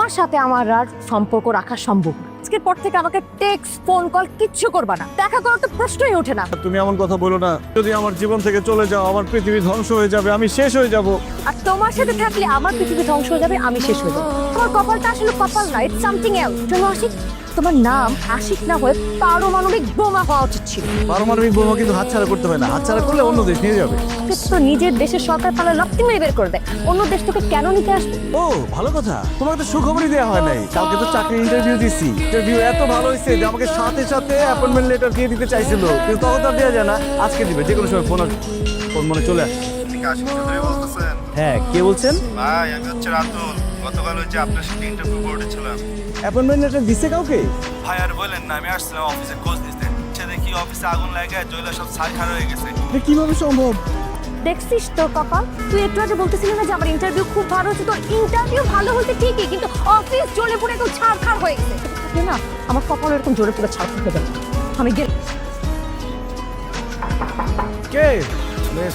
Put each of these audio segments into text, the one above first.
তোমার সাথে আমার আর সম্পর্ক রাখা সম্ভব না। আজকের পর থেকে আমাকে টেক্সট ফোন কল কিচ্ছু করবা না, দেখা করার তো প্রশ্নই ওঠে না। তুমি এমন কথা বলো না, যদি আমার জীবন থেকে চলে যাও আমার পৃথিবী ধ্বংস হয়ে যাবে, আমি শেষ হয়ে যাব। আর তোমার সাথে থাকলে আমার পৃথিবী ধ্বংস হয়ে যাবে, আমি শেষ হয়ে যাবো। তোমার কপালটা আসলে কপাল না, ইটস সামথিং এলস। চলো আশিক, তোমার নাম আশিক না হয়ে পারমাণবিক বোমা হওয়া উচিত ছিল। পারমাণবিক বোমা কিন্তু হাতছাড়া করতে হয় না, হাতছাড়া করলে অন্য দেশ নিয়ে যাবে। তো নিজের দেশের সরকার পালা লক্ষ্মী মেরে বের করে দেয়, অন্য দেশ তোকে কেন নিতে আসবে? ও ভালো কথা, তোমাকে তো সুখবরই দেওয়া হয় নাই। কালকে তো চাকরির ইন্টারভিউ দিছি, ইন্টারভিউ এত ভালো হয়েছে যে আমাকে সাথে সাথে অ্যাপয়েন্টমেন্ট লেটার দিয়ে দিতে চাইছিল, কিন্তু তখন তো দেওয়া যায় না। আজকে দিবে, যে কোনো সময় ফোন মনে চলে আসে। আশিক চৌধুরী বলতেছেন? হ্যাঁ, কে বলছেন? ভাই আমি হচ্ছে রাতুল, গতকাল ওই যে আপনার সাথে ইন্টারভিউ বোর্ডে ছিলাম। অ্যাপয়েন্টমেন্ট লেটার দিছে কাউকে? ভাই আর বলেন না, আমি আসছিলাম অফিসে খোঁজ দিতে, সে দেখি অফিসে আগুন লাগে জয়লা সব ছারখার হয়ে গেছে। এটা কিভাবে সম্ভব? দেখছিস তোর কপাল, তুই একটু আগে বলতেছিলি না যে আমার ইন্টারভিউ খুব ভালো হচ্ছে। তোর ইন্টারভিউ ভালো হয়েছে ঠিকই, কিন্তু অফিস জ্বলে পুড়ে একদম ছারখার হয়ে গেছে। থাকে না, আমার কপাল এরকম জোরে পুরো ছারখার হয়ে গেল। আমি গেল। কে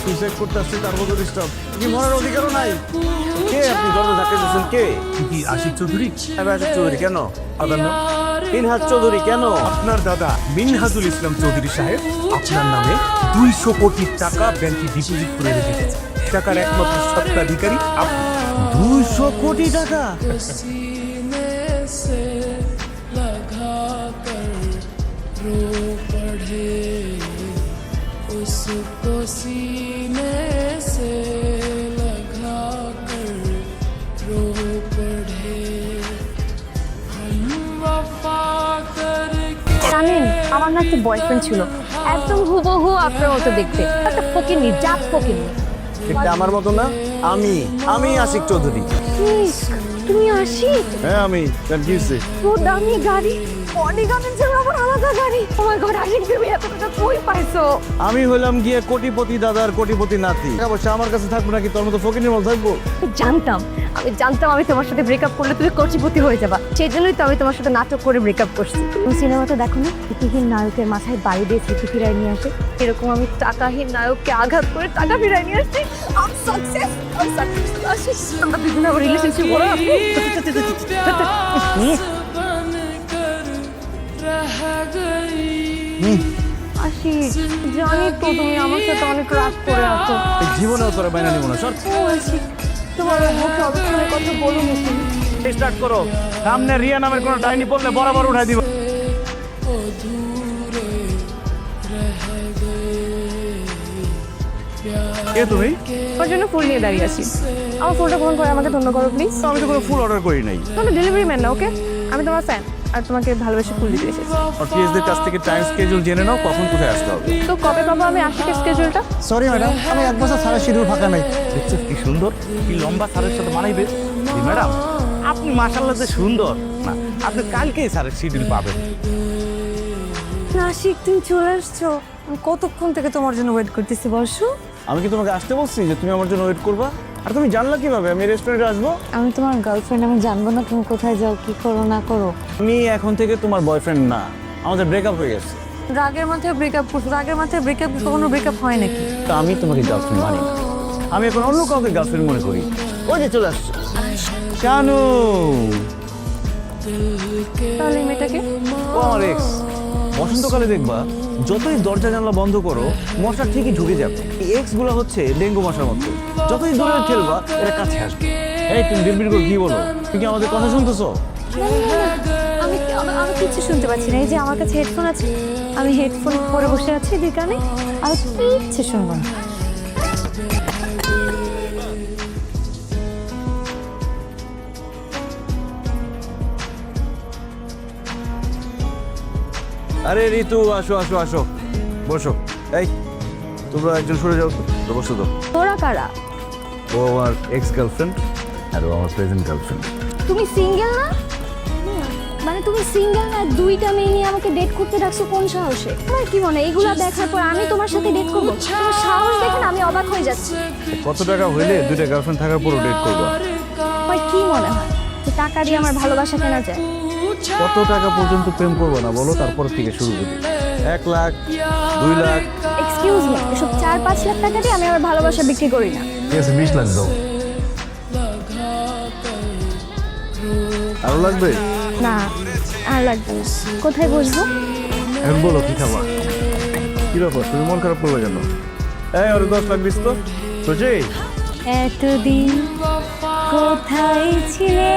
সুইসাইড করতে আসছে, তার মতো ডিস্টার্ব কি মরার অধিকারও নাই? কে আপনি দরজা ধাক্কা দিচ্ছেন? কে? কি আশিক চৌধুরী? আমি আশিক চৌধুরী। কেন? আপনার নাম মিনহাজ চৌধুরী। কেন? আপনার দাদা মিনহাজুল ইসলাম চৌধুরী সাহেব আপনার নামে 200 কোটি টাকা ব্যাংকে ডিপোজিট করে রেখেছে। টাকার একমাত্র স্বত্বাধিকারী আপনি। 200 কোটি টাকা? सीने से लगा कर रो पड़े, उसको सीने से लगा कर रो पड़े, हम वफा करके। জানেন, আমার না একটা বয়ফ্রেন্ড ছিল, একদম হুবহু আপনার মতো দেখতে, একটা ফকিন্নি, জাত ফকিন্নি। এটা আমার মতো না। আমি আশিক চৌধুরী। তুমি আশিক? হ্যাঁ আমি। কেন কি হয়েছে? তো দামি গাড়ি, অনেক গানের জন্য আবার আলাদা গাড়ি। ও মাই গড, আশিক তুমি এত টাকা কই পাইছো? আমি হইলাম গিয়ে কোটিপতি দাদার কোটিপতি নাতি। অবশ্য আমার কাছে থাকবো নাকি তোর মতো ফকিনের মতো থাকবো? আমি জানতাম আমি তোমার সাথে ব্রেকআপ করলে তুমি কোটিপতি হয়ে যাবা, সেই জন্যই তো আমি তোমার সাথে নাটক করে ব্রেকআপ করছি। তুমি সিনেমাটা দেখো না, স্মৃতিহীন নায়কের মাথায় বাড়ি দিয়ে স্মৃতি ফিরাই নিয়ে আসে, এরকম আমি টাকাহীন নায়ককে আঘাত করে টাকা ফিরাই নিয়ে আসছি। আমরা দুজনে আবার রিলেশনশিপ করো। আশিক, জানি তো তুমি আমার সাথে অনেক রাগ করে আছো। এই জীবনেও তোরা বাইনা নিব না। সর। ও আশিক, তোমার মুখে অবস্থানের কথা বলো নাকি? স্টার্ট করো। সামনে রিয়া নামের কোনো ডাইনি পড়লে বরাবর উঠাই দিব। কে তুমি? ওর জন্য ফুল নিয়ে দাঁড়িয়ে আছি। আমার ফুলটা গ্রহণ করে আমাকে ধন্য করো প্লিজ। আমি তো কোনো ফুল অর্ডার করি নাই। তুমি ডেলিভারি ম্যান না, ওকে? আমি তোমার ফ্যান আর তোমাকে ভালোবেসে ফুল দিতে এসেছি। আর পিএসদের কাছ থেকে টাইম স্কেডিউল জেনে নাও, কখন কোথায় আসতে হবে। তো কবে পাবো আমি আশিকের স্কেজুলটা? সরি ম্যাডাম, আমি এক বছর সারা শিডিউল ফাঁকা নাই। দেখছো কি সুন্দর, কি লম্বা স্যারের সাথে মানাইবে। ম্যাডাম আপনি মাশাআল্লাহ যে সুন্দর না, আপনি কালকেই স্যারের শিডিউল পাবেন। আশিক, তুমি চলে আসছো। আমি কতক্ষণ থেকে তোমার জন্য ওয়েট করতেছি, বসো। আমি কি তোমাকে আসতে বলছি যে তুমি আমার জন্য ওয়েট করবা? আর তুমি জানলা কিভাবে আমি রেস্টুরেন্টে আসবো? আমি তোমার গার্লফ্রেন্ড, আমি জানবো না তুমি কোথায় যাও, কি করো না করো? আমি এখন থেকে তোমার বয়ফ্রেন্ড না, আমাদের ব্রেকআপ হয়ে গেছে। রাগের মাথায় ব্রেকআপ করছো? রাগের মাথায় ব্রেকআপ কখনো ব্রেকআপ হয় নাকি? তা আমি তোমাকে গার্লফ্রেন্ড মানি না। আমি এখন অন্য কাউকে গার্লফ্রেন্ড মনে করি। ওই যে চলে আসছে জানু। তাহলে এই মেয়েটাকে? ও আমার এক্স। বসন্তকালে দেখবা যতই দরজা জানলা বন্ধ করো মশা ঠিকই ঢুকে যাবে। এই এক্স গুলো হচ্ছে ডেঙ্গু মশার মতো, যতই দূরে খেলবা এরা কাছে আসবে। এই তুমি বিড়বিড় করে কি বলো? তুমি কি আমাদের কথা শুনতেছো? আমি আমি কিচ্ছু শুনতে পাচ্ছি না। এই যে আমার কাছে হেডফোন আছে, আমি হেডফোন পরে বসে আছি যে কানে, আমি কিচ্ছু শুনবো না। আরে ঋতু, আসো আসো আসো, বসো। এই তোমরা একজন সরে যাও তো, বসো তো। তোরা কারা? ও আমার এক্স গার্লফ্রেন্ড আর ও আমার প্রেজেন্ট গার্লফ্রেন্ড। তুমি সিঙ্গেল না? মানে তুমি সিঙ্গেল না, দুইটা মেয়ে নিয়ে আমাকে ডেট করতে ডাকছো কোন সাহসে? তোমার কি মনে হয় এগুলা দেখার পর আমি তোমার সাথে ডেট করবো? তোমার সাহস দেখে না আমি অবাক হয়ে যাচ্ছি। কত টাকা হইলে দুইটা গার্লফ্রেন্ড থাকার পরও ডেট করবা? তোমার কি মনে হয় যে টাকা দিয়ে আমার ভালোবাসা কেনা যায়? কত টাকা পর্যন্ত প্রেম করবো না বলো, তারপর থেকে শুরু করি। 1 লাখ, 2 লাখ। এক্সকিউজ মি, এসব 4-5 লাখ টাকা দিয়ে আমি আমার ভালোবাসা বিক্রি করি না। ঠিক আছে, 20 লাখ দাও। लगा कर रो আরো লাগবে? না আর লাগবে না। কোথায় বসবো? এখন বলো কি খাবা? কি ব্যাপার, তুমি মন খারাপ করবে কেন? এই ওর 10 লাখ দিস তো সোচে। এতদিন কোথায় ছিলে?